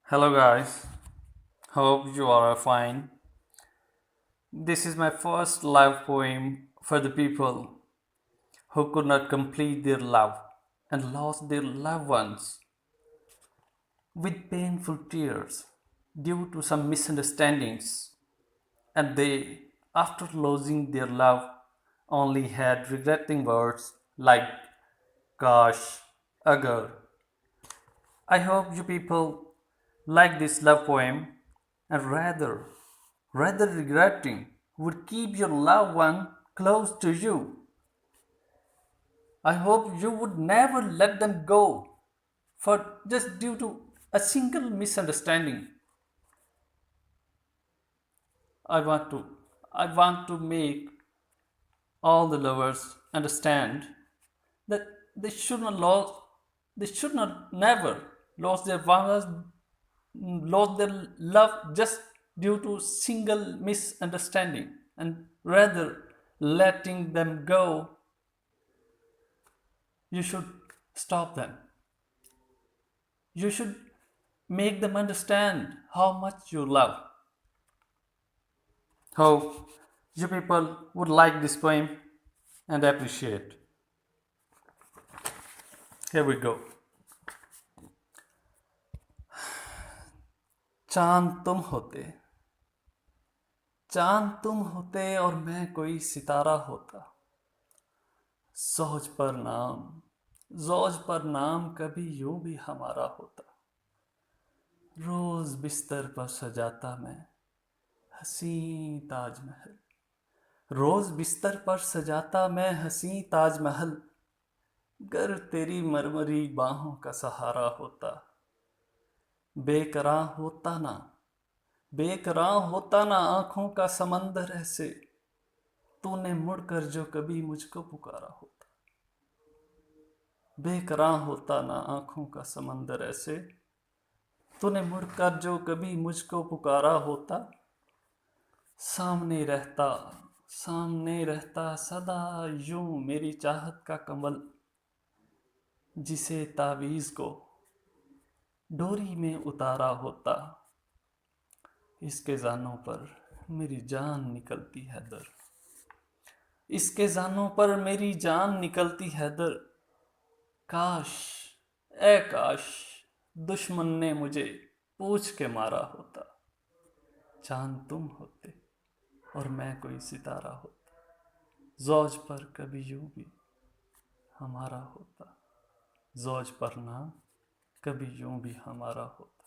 Hello, guys. Hope you are fine. This is my first live poem for the people who could not complete their love and lost their loved ones with painful tears due to some misunderstandings, and they, after losing their love, only had regretting words like gosh, agar. I hope you people like this love poem and rather regretting would keep your loved one close to you. I hope you would never let them go for just due to a single misunderstanding. I want to I want to make all the lovers understand that they should not lose they should not never lose their vows, lost their love just due to single misunderstanding, and rather letting them go, you should stop them. You should make them understand how much you love. Hope you people would like this poem and appreciate. Here we go. चांद तुम होते चांद तुम होते और मैं कोई सितारा होता। सोच पर नाम जोज पर नाम कभी यूं भी हमारा होता। रोज बिस्तर पर सजाता मैं हसी ताजमहल। रोज बिस्तर पर सजाता मैं हसी ताजमहल। गर तेरी मरमरी बाहों का सहारा होता। बेकरां होता ना बेकरां होता ना आंखों का समंदर ऐसे। तूने मुड़कर जो कभी मुझको पुकारा होता। बेकरां होता ना आंखों का समंदर ऐसे। तूने मुड़कर जो कभी मुझको पुकारा होता। सामने रहता सामने रहता सदा यूं मेरी चाहत का कमल। जिसे तावीज़ को डोरी में उतारा होता। इसके जानों पर मेरी जान निकलती है दर। इसके जानों पर मेरी जान निकलती है दर। काश ए काश दुश्मन ने मुझे पूछ के मारा होता। चांद तुम होते और मैं कोई सितारा होता। ज़ौज पर कभी यूं भी हमारा होता। ज़ौज पर नाम कभी यूं भी हमारा होता।